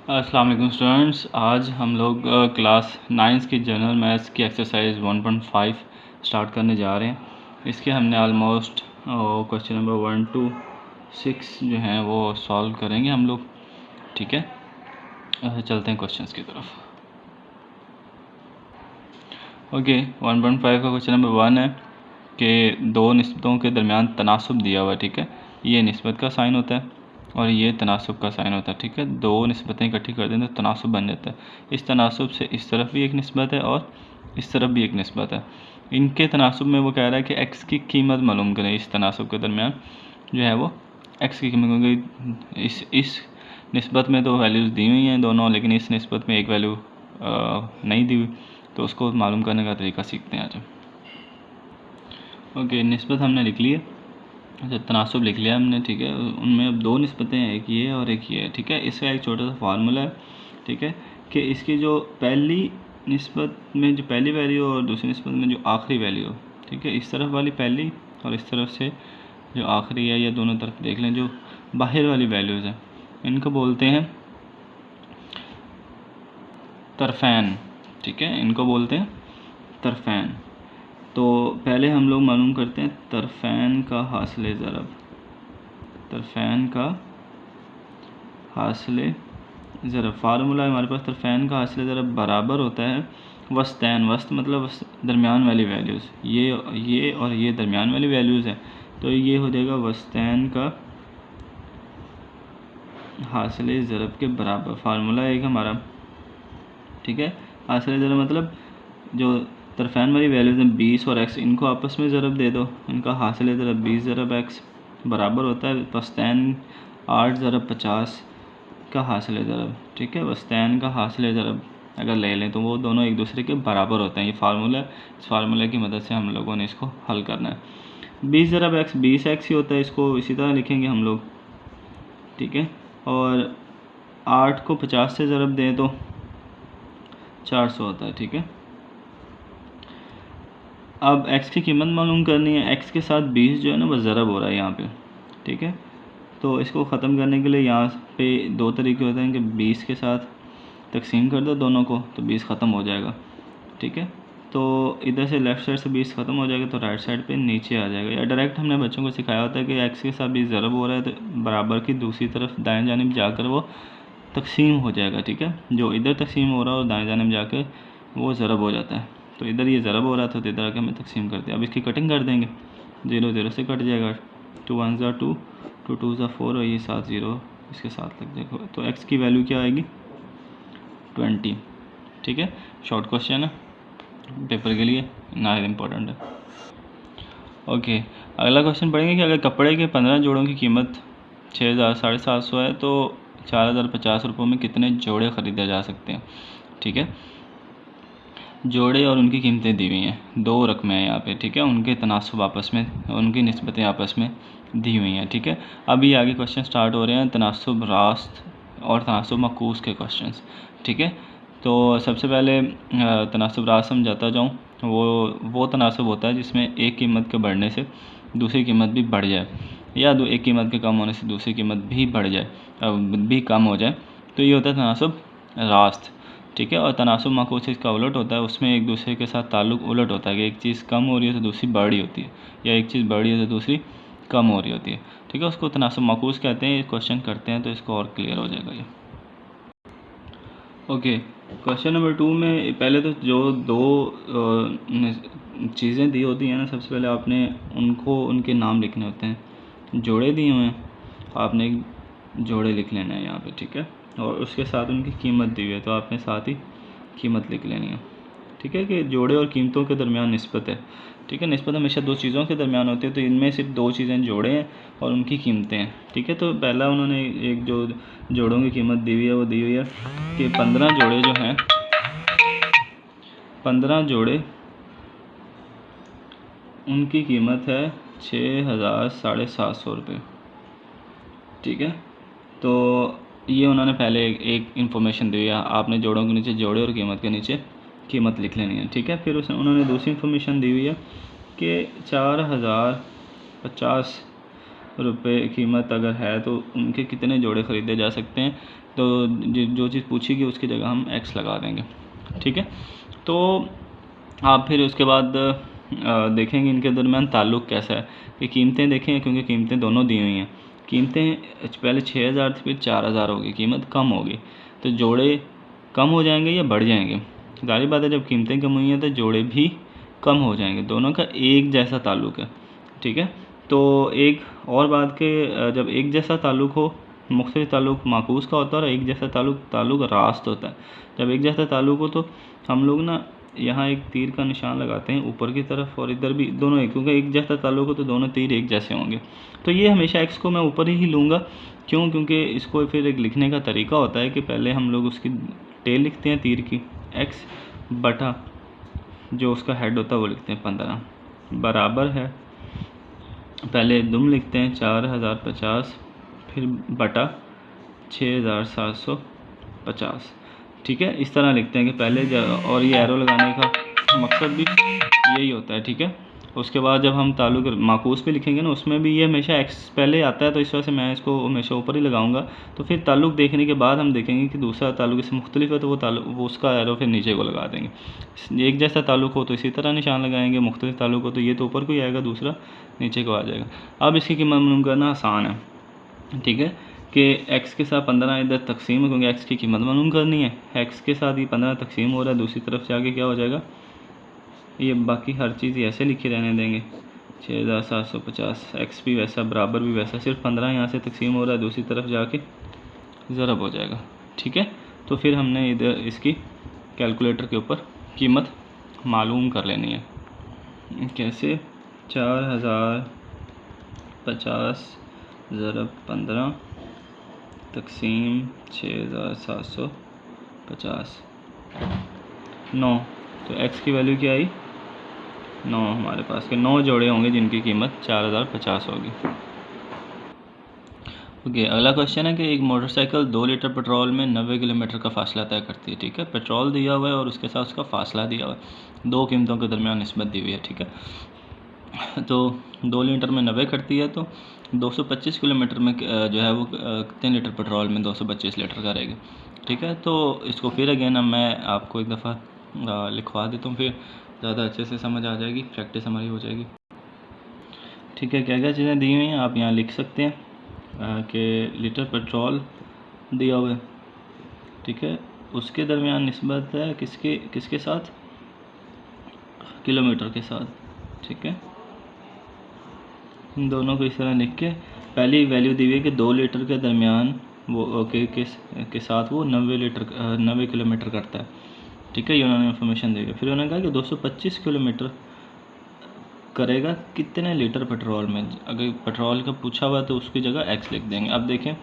अस्सलाम वालेकुम स्टूडेंट्स, आज हम लोग क्लास 9 की जनरल मैथ्स की एक्सरसाइज 1.5 स्टार्ट करने जा रहे हैं। इसके हमने आलमोस्ट क्वेश्चन नंबर 1 to 6 जो हैं वो सॉल्व करेंगे हम लोग। ठीक है, चलते हैं क्वेश्चंस की तरफ। ओके, 1.5 का क्वेश्चन नंबर 1 है कि दो निस्बतों के दरमियान तनासुब दिया हुआ है। ठीक है, ये निस्बत का साइन होता है और ये तनासुब का साइन होता है। ठीक है, दो निस्बतें इकट्ठी कर दें तो तनासुब बन जाता है। इस तनासुब से इस तरफ भी एक निस्बत है और इस तरफ भी एक निस्बत है। इनके तनासुब में वो कह रहा है कि एक्स की कीमत मालूम करें। इस तनासुब के दरमियान जो है वो एक्स की कीमत, क्योंकि इस निस्बत में तो वैल्यूज़ दी हुई हैं दोनों, लेकिन इस निस्बत में एक वैल्यू नहीं दी हुई, तो उसको मालूम करने का तरीका सीखते हैं आज। ओके, निस्बत हमने लिख ली है, अच्छा तनासुब लिख लिया हमने। ठीक है, उनमें अब दो निस्बतें हैं, एक ये और एक ये है। ठीक है, इसका एक छोटा सा फार्मूला है। ठीक है, कि इसकी जो पहली निस्बत में जो पहली वैल्यू और दूसरी निस्बत में जो आखिरी वैल्यू हो, ठीक है, इस तरफ वाली पहली और इस तरफ से जो आखिरी है, या दोनों तरफ देख लें, जो बाहर वाली वैल्यूज़ हैं इनको बोलते हैं तरफ़ैन। ठीक है, इनको बोलते हैं तरफ़ैन। तो पहले हम लोग मालूम करते हैं तरफ़ैन का हासिल ज़रब। तरफ़ैन का हासिल ज़रब फार्मूला हमारे पास, तरफ़ैन का हासिल ज़रब बराबर होता है वस्तैन। वस्त मतलब दरमियान वाली वैल्यूज़, ये और ये दरमियान वाली वैल्यूज़ हैं, तो ये हो जाएगा वस्तैन का हासिल ज़रब के बराबर। फार्मूला एक हमारा। ठीक है, हासिल ज़रब मतलब जो तरफ़ैन वाली वैल्यूज़ हैं 20 और x, इनको आपस में ज़रब दे दो, इनका हासिल ज़रब 20 ज़रब x बराबर होता है वस्तैन 8 ज़रब 50 का हासिल ज़रब। ठीक है, वस्तैन का हासिल ज़रब अगर ले लें तो वो दोनों एक दूसरे के बराबर होते हैं। ये फार्मूला, इस फार्मूले की मदद से हम लोगों ने इसको हल करना है। 20 ज़रब x 20x ही होता है, इसको इसी तरह लिखेंगे हम लोग। ठीक है, और 8 को 50 से ज़रब दें तो 400 होता है। ठीक है, अब x की कीमत मालूम करनी है। x के साथ 20 जो है ना वो ज़रब हो रहा है यहाँ पे। ठीक है, तो इसको ख़त्म करने के लिए यहाँ पे दो तरीके होते हैं कि 20 के साथ तकसीम कर दो दोनों को, तो 20 ख़त्म हो जाएगा। ठीक है, तो इधर से लेफ़्ट साइड से 20 ख़त्म हो जाएगा तो राइट साइड पे नीचे आ जाएगा। या डायरेक्ट हमने बच्चों को सिखाया होता है कि x के साथ 20 ज़रब हो रहा है तो बराबर की दूसरी तरफ दाएँ जानिब जाकर वो तकसीम हो जाएगा। ठीक है, जो इधर तकसीम हो रहा है और दाएँ जानिब जाकर वो ज़रब हो जाता है। तो इधर ये ज़रब हो रहा था तो इधर आके हमें तकसीम करते हैं। अब इसकी कटिंग कर देंगे, 0 0 से कट जाएगा, 2 1 ज़ा 2, 2 2 ज़ा 4 और ये 7 0 इसके साथ लग जाएगा। तो x की वैल्यू क्या आएगी 20। ठीक है, शॉर्ट क्वेश्चन है पेपर के लिए, नाइट इम्पोर्टेंट है। ओके, अगला क्वेश्चन पढ़ेंगे कि अगर कपड़े के 15 जोड़ों की कीमत 6000 750 है तो 4050 रुपये में कितने जोड़े ख़रीदे जा सकते हैं। ठीक है, जोड़े और उनकी कीमतें दी हुई हैं, दो रकमें हैं यहाँ पे। ठीक है, उनके तनासुब आपस में, उनकी निस्बतें आपस में दी हुई हैं। ठीक है, अभी आगे क्वेश्चन स्टार्ट हो रहे हैं तनासुब रास्त और तनासुब मकूस के क्वेश्चंस। ठीक है, तो सबसे पहले तनासुब रास्त समझाता जाऊँ। वो तनासुब होता है जिसमें एक कीमत के बढ़ने से दूसरी कीमत भी बढ़ जाए, या एक कीमत के कम होने से दूसरी कीमत भी बढ़ जाए, भी कम हो जाए, तो ये होता है तनासुब रास्त। ठीक है, और तनासुब मकूस इसका उलट होता है, उसमें एक दूसरे के साथ ताल्लुक़ उलट होता है कि एक चीज़ कम हो रही है तो दूसरी बढ़ रही होती है, या एक चीज़ बढ़ रही है तो दूसरी कम हो रही होती है। ठीक है, उसको तनासुब मकूस कहते हैं। ये क्वेश्चन करते हैं तो इसको और क्लियर हो जाएगा ये। ओके, क्वेश्चन नंबर 2 में पहले तो जो दो चीज़ें दी होती हैं ना, सबसे पहले आपने उनको उनके नाम लिखने होते हैं। जोड़े दिए हुए हैं, आपने जोड़े लिख लेना है यहाँ पे। ठीक है, और उसके साथ उनकी कीमत दी हुई है तो आपने साथ ही कीमत लिख लेनी है। ठीक है, कि जोड़े और कीमतों के दरमियान निस्बत है। ठीक है, निस्बत हमेशा दो चीज़ों के दरमियान होती है, तो इनमें सिर्फ दो चीज़ें जोड़े हैं और उनकी कीमतें हैं। ठीक है, तो पहला उन्होंने एक जो जोड़ों की कीमत दी हुई है वो दी हुई है कि 15 जोड़े जो हैं, 15 जोड़े उनकी कीमत है 6000 750 रुपये। ठीक है, तो ये उन्होंने पहले एक इन्फॉर्मेशन दी है, आपने जोड़ों के नीचे जोड़े और कीमत के नीचे कीमत लिख लेनी है। ठीक है, फिर उन्होंने दूसरी इन्फॉर्मेशन दी हुई है कि 4050 रुपये कीमत अगर है तो उनके कितने जोड़े ख़रीदे जा सकते हैं। तो जो चीज़ पूछेगी उसकी जगह हम x लगा देंगे, ठीक है। तो आप फिर उसके बाद देखेंगे इनके दरमियान ताल्लुक़ कैसा है कि कीमतें देखें, क्योंकि कीमतें दोनों दी हुई हैं। कीमतें पहले 6000 थी, फिर 4000 होगी, कीमत कम होगी, तो जोड़े कम हो जाएंगे या बढ़ जाएंगे? ज़ाहिर बात है जब कीमतें कम हुई हैं तो जोड़े भी कम हो जाएंगे, दोनों का एक जैसा ताल्लुक़ है, ठीक है। तो एक और बात के जब एक जैसा ताल्लुक़ हो, मुख्तलिफ ताल्लुक़ माकूस का होता है और एक जैसा ताल्लुक़ रास्त होता है। जब एक जैसा ताल्लुक़ हो तो हम लोग ना यहाँ एक तीर का निशान लगाते हैं ऊपर की तरफ और इधर भी, दोनों एक, क्योंकि एक जैसा ताल्लुक़ हो तो दोनों तीर एक जैसे होंगे। तो ये हमेशा x को मैं ऊपर ही लूँगा, क्यों? क्योंकि इसको फिर एक लिखने का तरीका होता है कि पहले हम लोग उसकी टेल लिखते हैं तीर की, x बटा जो उसका हेड होता है वो लिखते हैं 15, बराबर है, पहले दुम लिखते हैं 4050, फिर बटा 6750, ठीक है। इस तरह लिखते हैं कि पहले और ये एरो लगाने का मकसद भी यही होता है, ठीक है। उसके बाद जब हम ताल्लुक़ माकूस पे लिखेंगे ना, उसमें भी ये हमेशा x पहले आता है, तो इस वजह से मैं इसको हमेशा ऊपर ही लगाऊंगा। तो फिर ताल्लुक़ देखने के बाद हम देखेंगे कि दूसरा ताल्लुक़ इससे मुख्तलिफ है, तो वो उसका एरो फिर नीचे को लगा देंगे। एक जैसा ताल्लुक़ हो तो इसी तरह निशान लगाएंगे, मुख्तलिफ ताल्लुक़ हो तो ये तो ऊपर को ही आएगा, दूसरा नीचे को आ जाएगा। अब इसकी कीमत मालूम करना आसान है, ठीक है, कि x के साथ 15 इधर तकसीम है, क्योंकि x की कीमत मालूम करनी है। x के साथ ये 15 तकसीम हो रहा है, दूसरी तरफ से आगे क्या हो जाएगा, ये बाकी हर चीज़ ऐसे लिखी रहने देंगे, 6750, x भी वैसा, बराबर भी वैसा, सिर्फ 15 यहाँ से तकसीम हो रहा है, दूसरी तरफ जाके ज़रब हो जाएगा, ठीक है। तो फिर हमने इधर इसकी कैलकुलेटर के ऊपर कीमत मालूम कर लेनी है। कैसे? 4050 ज़रब 15 तकसीम 6750, 9। तो x की वैल्यू क्या आई? 9। हमारे पास के 9 जोड़े होंगे जिनकी कीमत 4050 होगी। ओके, अगला क्वेश्चन है कि एक मोटरसाइकिल 2 लीटर पेट्रोल में 90 किलोमीटर का फासला तय करती है, ठीक है। पेट्रोल दिया हुआ है और उसके साथ उसका फासला दिया हुआ है, दो कीमतों के दरमियान निस्बत दी हुई है, ठीक है। तो 2 लीटर में 90 करती है, तो 225 किलोमीटर में जो है वो कितने लीटर पेट्रोल में 225 लीटर करेगी, ठीक है। तो इसको फिर अगेन मैं आपको एक दफ़ा लिखवा देता हूँ, फिर ज़्यादा अच्छे से समझ आ जाएगी, प्रैक्टिस हमारी हो जाएगी, ठीक है। क्या क्या चीज़ें दी हुई हैं आप यहाँ लिख सकते हैं कि लीटर पेट्रोल दिया हुआ है, ठीक है, उसके दरमियान निस्बत है किसके साथ? किलोमीटर के साथ, ठीक है। इन दोनों को इस तरह लिख के पहली वैल्यू दी हुई है कि 2 लीटर के दरमियान वो के साथ वो 90 किलोमीटर करता है, ठीक है। ये उन्होंने इन्फॉर्मेशन दी है। फिर उन्होंने कहा कि 225 किलोमीटर करेगा कितने लीटर पेट्रोल में। अगर पेट्रोल का पूछा हुआ तो उसकी जगह x लिख देंगे। अब देखें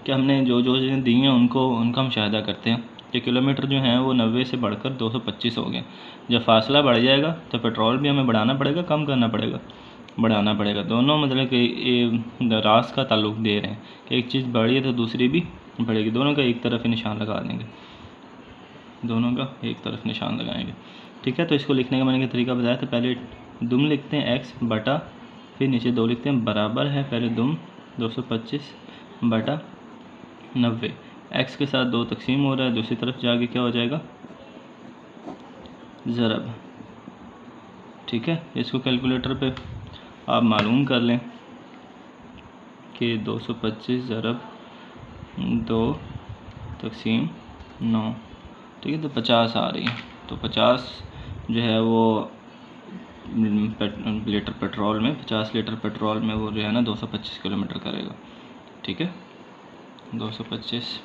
कि हमने जो चीज़ें दी हैं उनका मुशाहिदा करते हैं कि किलोमीटर जो हैं वो 90 से बढ़कर 225 हो गए। जब फासला बढ़ जाएगा तो पेट्रोल भी हमें बढ़ाना पड़ेगा, कम करना पड़ेगा, बढ़ाना पड़ेगा। दोनों मतलब कि रास का ताल्लुक़ दे रहे हैं कि एक चीज़ बढ़ी है तो दूसरी भी बढ़ेगी, दोनों का एक तरफ ही निशान लगा देंगे, दोनों का एक तरफ निशान लगाएंगे, ठीक है। तो इसको लिखने का मैंने तरीका बताया था, पहले दुम लिखते हैं x बटा, फिर नीचे 2 लिखते हैं, बराबर है, पहले दुम 225 बटा 90, x के साथ 2 तकसीम हो रहा है, दूसरी तरफ जाके क्या हो जाएगा, ज़रब, ठीक है। इसको कैलकुलेटर पे आप मालूम कर लें कि 225 ज़रब 2 तकसीम 9, ठीक है। तो 50 आ रही है, तो 50 जो है वो लीटर पेट्रोल में, 50 लीटर पेट्रोल में वो जो है ना 225 किलोमीटर करेगा, ठीक है। 225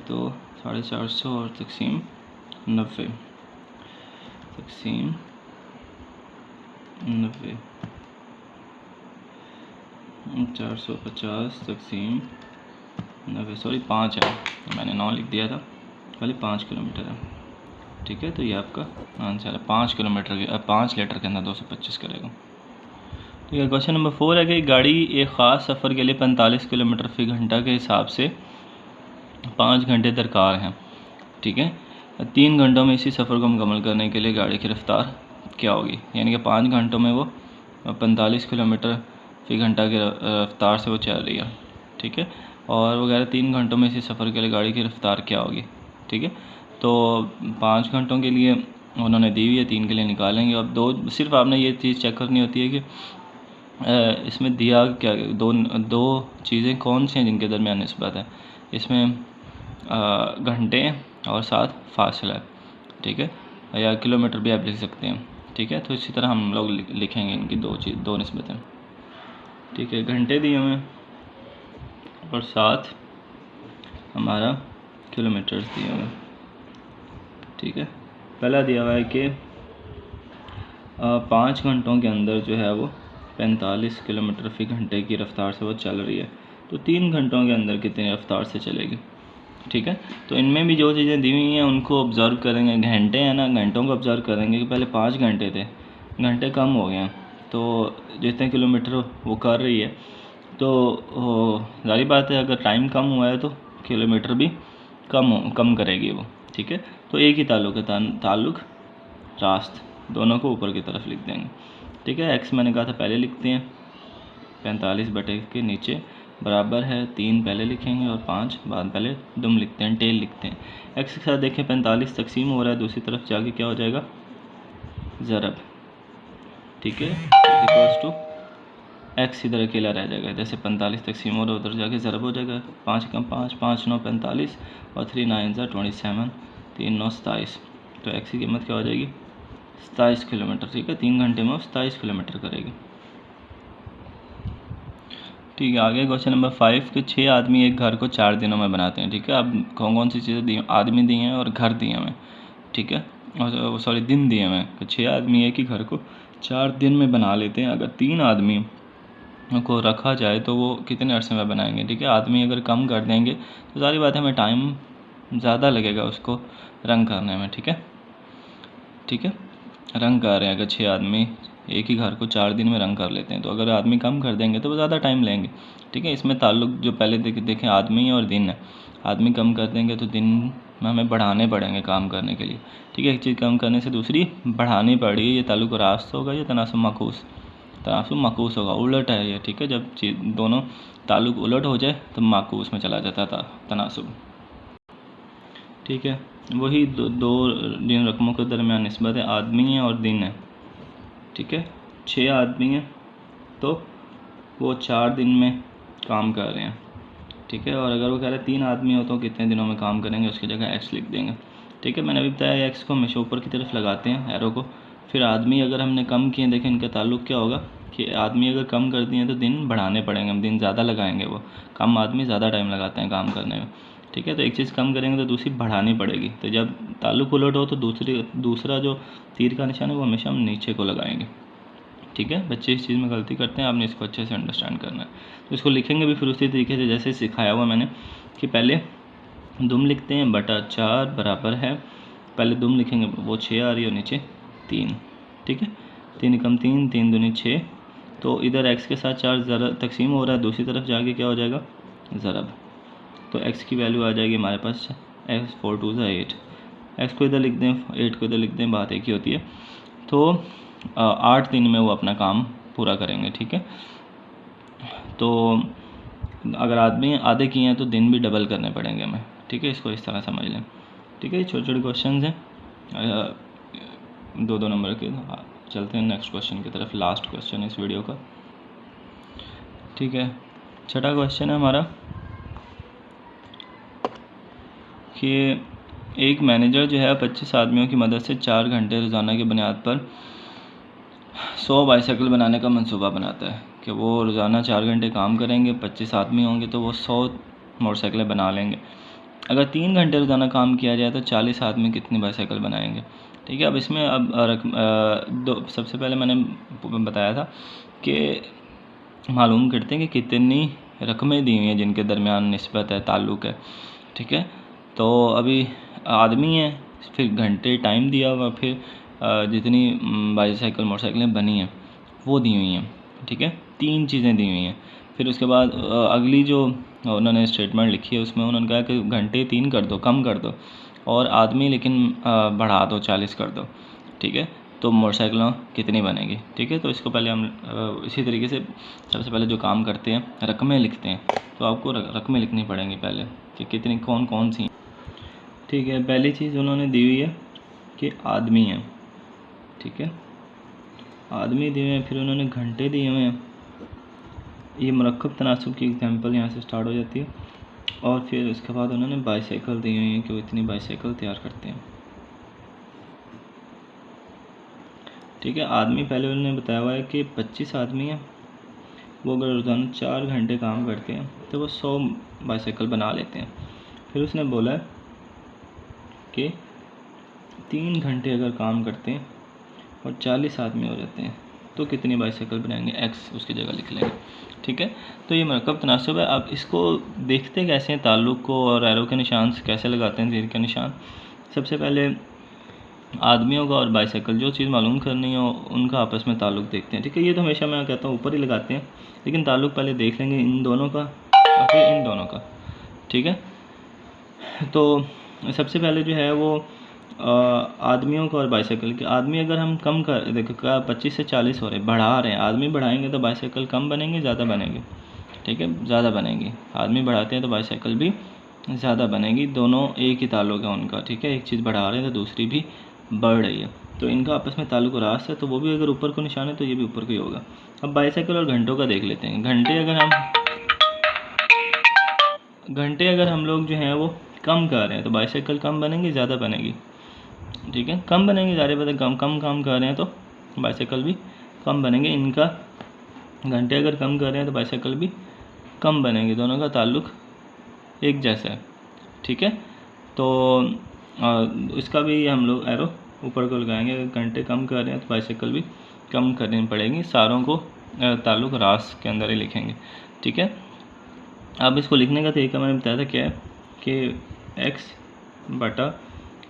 तो 450 और तकसीम 90, तकसीम 90, 450 तकसीम 90, सॉरी 5 है, मैंने 9 लिख दिया था, पहले 5 किलोमीटर है, ठीक है। तो ये आपका आंसर है, 5 किलोमीटर के 5 लीटर के अंदर 225 करेगा। ठीक है। क्वेश्चन नंबर 4 है कि गाड़ी एक ख़ास सफ़र के लिए 45 किलोमीटर फ़ी घंटा के हिसाब से 5 घंटे दरकार हैं, ठीक है। 3 घंटों में इसी सफ़र को मुकम्मल करने के लिए गाड़ी की रफ़्तार क्या होगी, यानी कि 5 घंटों में वो 45 किलोमीटर फ़ी घंटा की रफ़्तार से वो चल रही है, ठीक है। और वगैरह 3 घंटों में इसी सफ़र के लिए गाड़ी की रफ़्तार क्या होगी। ठीक है, तो 5 घंटों के लिए उन्होंने दी हुई है, 3 के लिए निकालेंगे। अब दो सिर्फ आपने ये चीज़ चेक करनी होती है कि इसमें दिया क्या, दो चीज़ें कौन सी हैं जिनके दरमियान निस्बत है। इसमें घंटे और साथ फासला है। ठीक है, या किलोमीटर भी आप लिख सकते हैं। ठीक है, तो इसी तरह हम लोग लिखेंगे इनकी दो निस्बतें। ठीक है, घंटे दिए हुए और साथ हमारा किलोमीटर्स दिए हुए। ठीक है, पहला दिया हुआ है कि 5 घंटों के अंदर जो है वो 45 किलोमीटर फ़ी घंटे की रफ़्तार से वो चल रही है, तो 3 घंटों के अंदर कितनी रफ़्तार से चलेगी। ठीक है, तो इनमें भी जो चीज़ें दी हुई हैं उनको ऑब्ज़र्व करेंगे। घंटे हैं ना, घंटों को ऑब्ज़र्व करेंगे कि पहले 5 घंटे थे, घंटे कम हो गए हैं, तो जितने किलोमीटर वो कर रही है, तो ज़ाहिर बात है अगर टाइम कम हुआ है तो किलोमीटर भी कम करेगी वो। ठीक है, तो एक ही ताल्लुक है, ताल्लुक रास्त, दोनों को ऊपर की तरफ लिख देंगे। ठीक है, एक्स मैंने कहा था पहले लिखते हैं, 45 बटे के नीचे बराबर है 3 पहले लिखेंगे और 5 बाद पहले दुम लिखते हैं, टेल लिखते हैं। एक्स के साथ देखें 45 तकसीम हो रहा है, दूसरी तरफ जाके क्या हो जाएगा, ज़रब। ठीक है, इक्वल्स टू एक्स इधर अकेला रह जाएगा, जैसे 45 तकसीम हो रहा है उधर जाके ज़रब हो जाएगा। 5 कम 5, 5 9 45 और 3 9 27, 3 9 27, तो एक्स की कीमत क्या हो जाएगी, 27 किलोमीटर। ठीक है, 3 घंटे में वो 27 किलोमीटर करेगी। ठीक है, आगे क्वेश्चन नंबर 5 के 6 आदमी एक घर को 4 दिनों में बनाते हैं। ठीक है, अब कौन कौन सी चीज़ें दी, आदमी दिए हैं और घर दिए हुए। ठीक है, और सॉरी दिन दिए हुए हैं। 6 आदमी एक ही घर को 4 दिन में बना लेते हैं। अगर 3 आदमी को रखा जाए तो वो कितने अरसे में बनाएंगे। ठीक है, आदमी अगर कम कर देंगे तो सारी बात है, हमें टाइम ज़्यादा लगेगा उसको रंग करने में। ठीक है, ठीक है, रंग कर रहे हैं, अगर 6 आदमी एक ही घर को 4 दिन में रंग कर लेते हैं, तो अगर आदमी कम कर देंगे तो वो ज़्यादा टाइम लेंगे। ठीक है, इसमें ताल्लुक जो पहले देखें आदमी और दिन है। आदमी कम कर देंगे तो दिन में हमें बढ़ाने पड़ेंगे काम करने के लिए। ठीक है, एक चीज़ कम करने से दूसरी बढ़ानी पड़ेगी। ये ताल्लुक रास्त होगा या तनासुब माकूस, तनासुब माकूस होगा, उलट है ये। ठीक है, जब दोनों ताल्लुक उलट हो जाए तो माकूस में चला जाता था तनासुब। ठीक है, वही दो जिन रकमों के दरमियान निस्बत है, आदमी है और दिन है। ठीक है, 6 आदमी हैं तो वो 4 दिन में काम कर रहे हैं। ठीक है, और अगर वो कह रहे हैं 3 आदमी हो तो कितने दिनों में काम करेंगे, उसकी जगह एक्स लिख देंगे। ठीक है, मैंने अभी बताया एक्स को हमेशा ऊपर की तरफ लगाते हैं एरो को। फिर आदमी अगर हमने कम किए, देखें इनका ताल्लुक क्या होगा कि आदमी अगर कम कर दिए तो दिन बढ़ाने पड़ेंगे, हम दिन ज़्यादा लगाएंगे। वो कम आदमी ज़्यादा टाइम लगाते हैं काम करने में। ठीक है, तो एक चीज़ कम करेंगे तो दूसरी बढ़ानी पड़ेगी। तो जब ताल्लुक उलट हो तो दूसरा जो तीर का निशान है वो हमेशा हम नीचे को लगाएंगे। ठीक है, बच्चे इस चीज़ में गलती करते हैं, आपने इसको अच्छे से अंडरस्टैंड करना है। तो इसको लिखेंगे भी फिर उसी तरीके से जैसे सिखाया हुआ मैंने, कि पहले दुम लिखते हैं बटा 4 बराबर है, पहले दुम लिखेंगे वो 6 आ रही है और नीचे 3। ठीक है, 3 कम 3, 3 दूनी 6, तो इधर x के साथ 4 ज़रब तकसीम हो रहा है, दूसरी तरफ जाके क्या हो जाएगा, ज़रब। तो x की वैल्यू आ जाएगी हमारे पास x 4 2 8। x को इधर लिख दें, 8 को इधर लिख दें, बात एक ही होती है। तो 8 दिन में वो अपना काम पूरा करेंगे। ठीक है, तो अगर आदमी आधे किए हैं तो दिन भी डबल करने पड़ेंगे हमें। ठीक है, इसको इस तरह समझ लें। ठीक है, ये छोटे छोटे क्वेश्चन हैं, 2-2 नंबर के। चलते हैं नेक्स्ट क्वेश्चन की तरफ, लास्ट क्वेश्चन इस वीडियो का। ठीक है, छठा क्वेश्चन है हमारा कि एक मैनेजर जो है 25 आदमियों की मदद से 4 घंटे रोज़ाना की बुनियाद पर 100 बाईसाइकिल बनाने का मंसूबा बनाता है। कि वो रोज़ाना 4 घंटे काम करेंगे, 25 आदमी होंगे तो वो 100 मोटरसाइकिलें बना लेंगे। अगर 3 घंटे रोज़ाना काम किया जाए तो 40 आदमी कितनी बाईसाइकिल बनाएंगे। ठीक है, अब इसमें सबसे पहले मैंने बताया था कि मालूम करते हैं कि कितनी रकमें दी हुई हैं जिनके दरमियान निस्बत है, ताल्लुक़ है। ठीक है, तो अभी आदमी है, फिर घंटे टाइम दिया हुआ, फिर जितनी बाईसाइकिल मोटरसाइकिलें बनी हैं वो दी हुई हैं। ठीक है, 3 चीज़ें दी हुई हैं। फिर उसके बाद अगली जो उन्होंने स्टेटमेंट लिखी है उसमें उन्होंने कहा कि घंटे 3 कर दो, कम कर दो, और आदमी लेकिन बढ़ा दो, 40 कर दो। ठीक है, तो तो मोटरसाइकिलों कितनी बनेगी। ठीक है, तो इसको पहले हम इसी तरीके से सबसे पहले जो काम करते हैं रकमें लिखते हैं। तो आपको रकमें लिखनी पड़ेंगी पहले कि कितनी कौन कौन सी। ठीक है, पहली चीज़ उन्होंने दी हुई है कि आदमी है। ठीक है, आदमी दिए हुए हैं, फिर उन्होंने घंटे दिए हुए हैं। ये मरकब तनासुब की एग्जांपल यहाँ से स्टार्ट हो जाती है। और फिर उसके बाद उन्होंने बाईसाइकिल दी हुई है कि वो इतनी बाईसाइकिल तैयार करते हैं। ठीक है, आदमी पहले उन्होंने बताया हुआ है कि 25 आदमी हैं, वो अगर रोज़ाना 4 घंटे काम करते हैं तो वो 100 बाईसाइकिल बना लेते हैं। फिर उसने बोला है कि 3 घंटे अगर काम करते हैं और 40 आदमी हो जाते हैं तो कितनी बाईसाइकिल बनाएंगे, एक्स उसकी जगह लिख लेंगे। ठीक है, तो ये मरकब तनासुब है। अब इसको देखते कैसे हैं, ताल्लुक़ को और एरो के निशान कैसे लगाते हैं, तीर के निशान। सबसे पहले आदमियों का और बाईसाइकिल जो चीज़ मालूम करनी हो उनका आपस में ताल्लुक़ देखते हैं। ठीक है, ये तो हमेशा मैं कहता हूँ ऊपर ही लगाते हैं, लेकिन ताल्लुक़ पहले देख लेंगे इन दोनों का और फिर इन दोनों का। ठीक है, तो सबसे पहले जो है वो आदमियों का और बाईसाइकिल के। आदमी अगर हम कम कर देखो क्या 25 से 40 हो रहे, बढ़ा रहे हैं, आदमी बढ़ाएंगे तो बाईसाइकिल कम बनेंगे ज़्यादा बनेंगे। ठीक है, ज़्यादा बनेंगी। आदमी बढ़ाते हैं तो बाईसाइकिल भी ज़्यादा बनेगी। दोनों एक ही ताल्लुक़ है उनका। ठीक है, एक चीज़ बढ़ा रहे हैं तो दूसरी भी बढ़ रही है, तो इनका आपस में ताल्लुक़ रास्त है। तो वो भी अगर ऊपर को निशान है तो ये भी ऊपर को ही होगा। अब बाईसाइकिल और घंटों का देख लेते हैं। घंटे अगर हम लोग जो हैं वो कम कर रहे हैं तो बाईसाइकिल कम बनेंगी ज़्यादा बनेगी। ठीक है, कम बनेंगे, ज़्यादा पता कम काम कर रहे हैं तो बाईसाइकिल भी कम बनेंगे। इनका घंटे अगर कम कर रहे हैं तो बाईसाइकिल भी कम बनेंगे। दोनों का ताल्लुक़ एक जैसा है। ठीक है, तो इसका भी हम लोग एरो ऊपर को लगाएंगे। अगर घंटे कम कर रहे हैं तो बाईसाइकिल भी कम करनी पड़ेगी। सारों को ताल्लुक़ रास के अंदर ही लिखेंगे। ठीक है, अब इसको लिखने का तरीका मैंने बताया था क्या है कि x बटा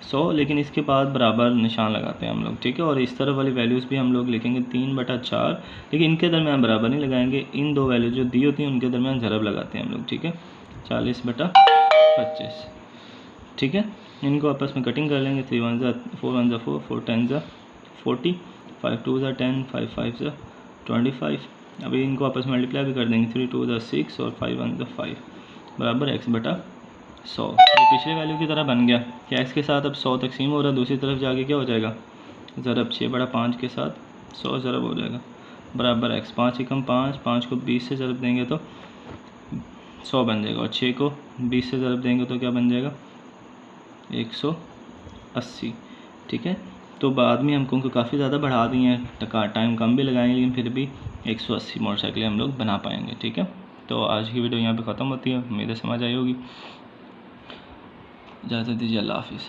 100, लेकिन इसके बाद बराबर निशान लगाते हैं हम लोग। ठीक है, और इस तरफ वाली वैल्यूज़ भी हम लोग लिखेंगे 3/4, लेकिन इनके दरमियान बराबर नहीं लगाएंगे। इन दो वैल्यू जो दी होती हैं उनके दरमियान ज़रब लगाते हैं हम लोग। ठीक है, 40/25। ठीक है, इनको आपस में कटिंग कर लेंगे। 3 1 4 1 4 4 10 40 5 2 10 5 5 25। अभी इनको आपस में मल्टीप्लाई भी कर देंगे। 3 2 6 और 5 1 5 बराबर x/100। ये पिछले वैल्यू की तरह बन गया कि x के साथ अब 100 तकसीम हो रहा है, दूसरी तरफ जाके क्या हो जाएगा, ज़रब 6/5 के साथ 100 ज़रब हो जाएगा बराबर x। 5 एकम 5, 5 को 20 से ज़रब देंगे तो 100 बन जाएगा, और 6 को 20 से ज़रब देंगे तो क्या बन जाएगा 180। ठीक है, तो बाद में हमको काफ़ी ज़्यादा बढ़ा दिए हैं, टाइम कम भी लगाएंगे, लेकिन फिर भी 180 मोटरसाइकिलें हम लोग बना पाएंगे। ठीक है, तो आज की वीडियो यहाँ पे ख़त्म होती है। उम्मीद है समझ आई होगी। इजाज़त दीजिए, अल्लाह हाफिज़।